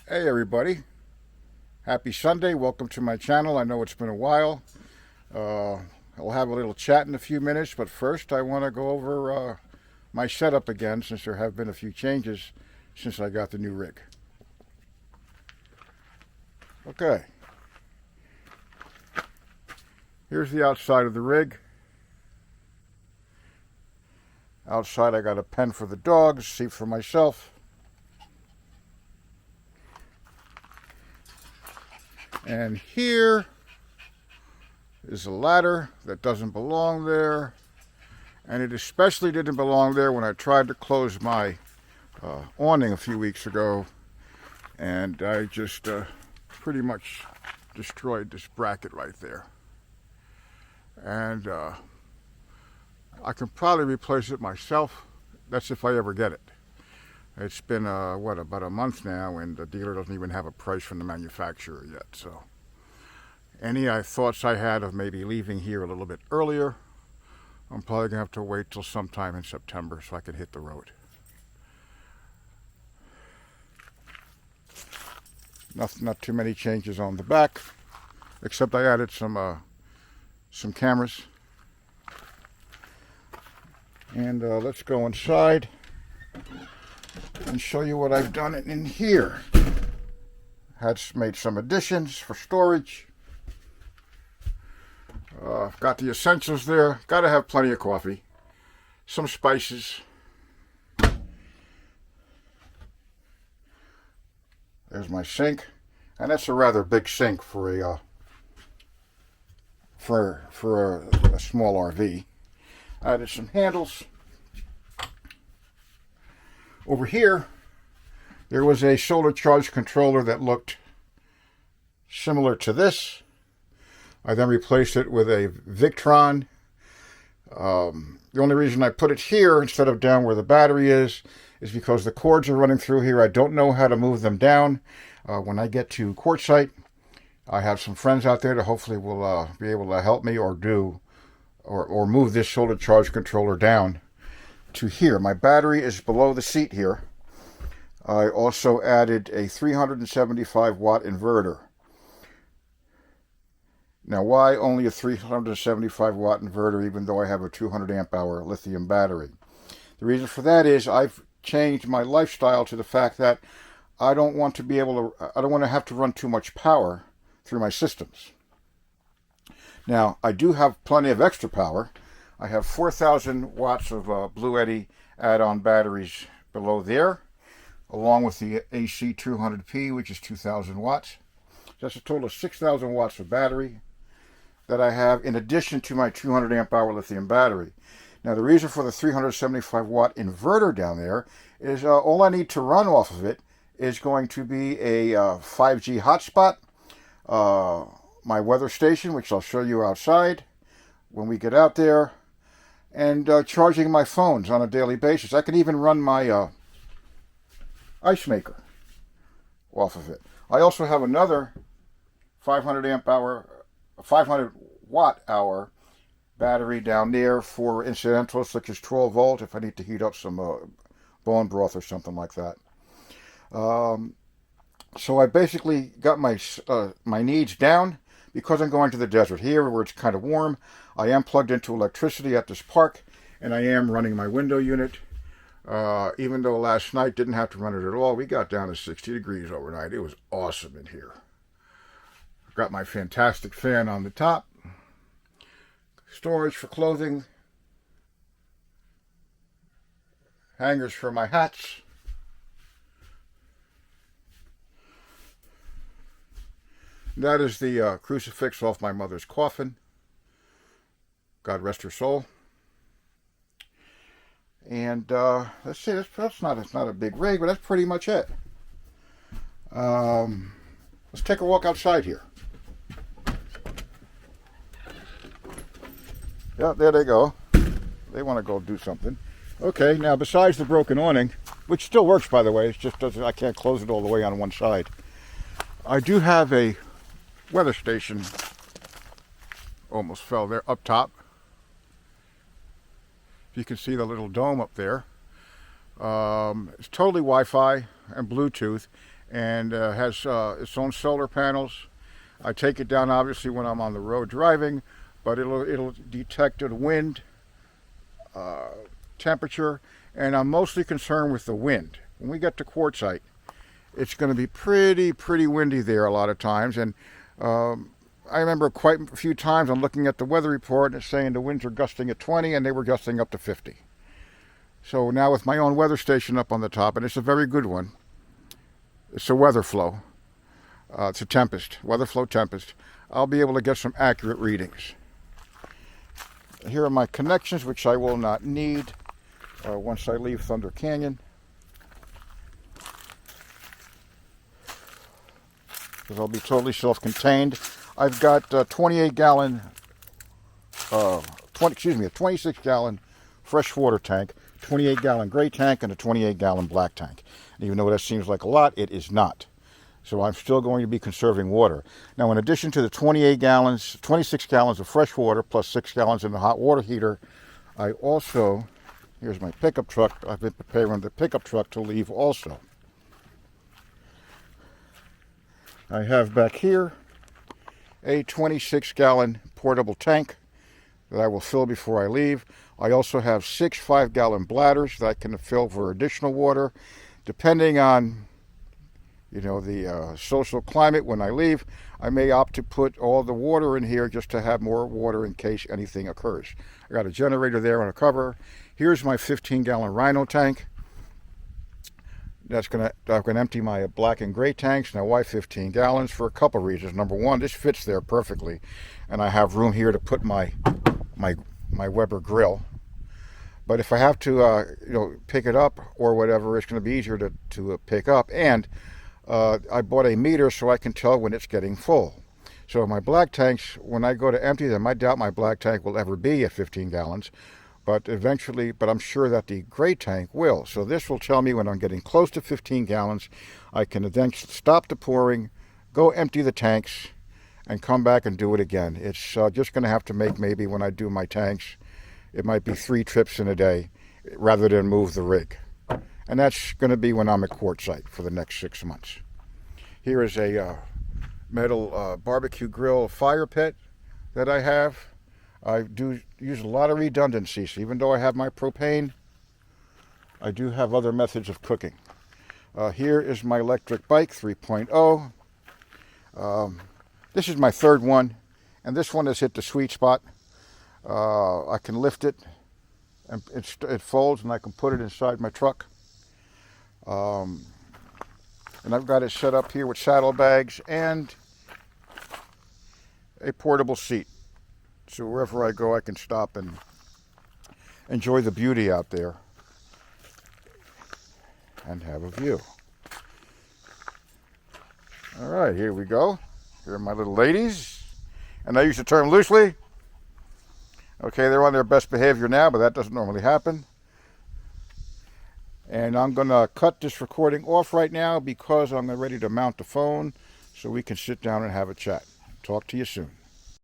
Hey everybody, happy Sunday. Welcome to my channel. I know it's been a while. I'll have a little chat in a few minutes, but first I want to go over my setup again, since there have been a few changes since I got the new rig. Okay, here's the outside of the rig. Outside I got a pen for the dogs, seat for myself. And here is a ladder that doesn't belong there. And it especially didn't belong there when I tried to close my awning a few weeks ago. And I just pretty much destroyed this bracket right there. And I can probably replace it myself. That's if I ever get it. It's been, about a month now, and the dealer doesn't even have a price from the manufacturer yet. So any thoughts I had of maybe leaving here a little bit earlier, I'm probably going to have to wait till sometime in September so I can hit the road. Not too many changes on the back, except I added some cameras. And let's go inside and show you what I've done in here. Had made some additions for storage. Got the essentials there. Got to have plenty of coffee. Some spices. There's my sink, and that's a rather big sink for a small RV. I added some handles. Over here, there was a solar charge controller that looked similar to this. I then replaced it with a Victron. The only reason I put it here instead of down where the battery is because the cords are running through here. I don't know how to move them down. When I get to Quartzsite, I have some friends out there that hopefully will be able to help me or move this solar charge controller down to here. My battery is below the seat here. I also added a 375 watt inverter. Now, why only a 375 watt inverter even though I have a 200 amp hour lithium battery? The reason for that is I've changed my lifestyle to the fact that I don't want to have to run too much power through my systems. Now, I do have plenty of extra power. I have 4,000 watts of Bluetti add-on batteries below there, along with the AC 200P, which is 2,000 watts. That's a total of 6,000 watts of battery that I have in addition to my 200 amp hour lithium battery. Now, the reason for the 375 watt inverter down there is all I need to run off of it is going to be a 5G hotspot, my weather station, which I'll show you outside when we get out there, and charging my phones on a daily basis. I can even run my ice maker off of it. I also have another 500 watt hour battery down there for incidentals such as 12 volt if I need to heat up some bone broth or something like that. So I basically got my needs down because I'm going to the desert. Here where it's kind of warm, I am plugged into electricity at this park, and I am running my window unit. Even though last night didn't have to run it at all, we got down to 60 degrees overnight. It was awesome in here. Got my fantastic fan on the top. Storage for clothing. Hangers for my hats. That is the crucifix off my mother's coffin. God rest her soul. And let's see, it's not a big rig, but that's pretty much it. Let's take a walk outside here. Yeah, there they go. They want to go do something. Okay, now besides the broken awning, which still works by the way, it's just I can't close it all the way on one side. I do have a weather station. Almost fell there up top. You can see the little dome up there. It's totally Wi-Fi and Bluetooth, and has its own solar panels. I take it down obviously when I'm on the road driving, but it'll detect the wind, temperature, and I'm mostly concerned with the wind. When we get to quartzite, it's going to be pretty windy there a lot of times, and I remember quite a few times I'm looking at the weather report and it's saying the winds are gusting at 20 and they were gusting up to 50. So now with my own weather station up on the top, and it's a very good one, it's a weather flow, it's a Tempest, weather flow Tempest, I'll be able to get some accurate readings. Here are my connections, which I will not need once I leave Thunder Canyon, because I'll be totally self-contained. I've got a 28-gallon, a 26-gallon freshwater tank, 28-gallon gray tank, and a 28-gallon black tank. And even though that seems like a lot, it is not. So I'm still going to be conserving water. Now, in addition to the 28 gallons, 26 gallons of fresh water plus 6 gallons in the hot water heater, I also, here's my pickup truck. I've been preparing the pickup truck to leave also. I have back here a 26-gallon portable tank that I will fill before I leave. I also have 6 5-gallon bladders that I can fill for additional water, depending on the social climate when I leave. I may opt to put all the water in here just to have more water in case anything occurs. I got a generator there on a cover. Here's my 15-gallon Rhino tank. I'm gonna empty my black and gray tanks. Now, why 15 gallons? For a couple reasons. Number one, this fits there perfectly, and I have room here to put my Weber grill. But if I have to pick it up or whatever, it's going to be easier to pick up. And I bought a meter so I can tell when it's getting full. So my black tanks, when I go to empty them, I doubt my black tank will ever be at 15 gallons. But I'm sure that the gray tank will. So this will tell me when I'm getting close to 15 gallons. I can then stop the pouring, go empty the tanks, and come back and do it again. It's just going to have to make, maybe when I do my tanks, it might be 3 trips in a day rather than move the rig. And that's going to be when I'm at quartzite for the next 6 months. Here is a metal barbecue grill fire pit that I have. I do use a lot of redundancy, so even though I have my propane, I do have other methods of cooking. Here is my electric bike 3.0. This is my third one, and this one has hit the sweet spot. I can lift it, and it folds, and I can put it inside my truck. And I've got it set up here with saddlebags and a portable seat. So wherever I go, I can stop and enjoy the beauty out there and have a view. All right, here we go. Here are my little ladies. And I use the term loosely. Okay, they're on their best behavior now, but that doesn't normally happen. And I'm going to cut this recording off right now because I'm ready to mount the phone so we can sit down and have a chat. Talk to you soon.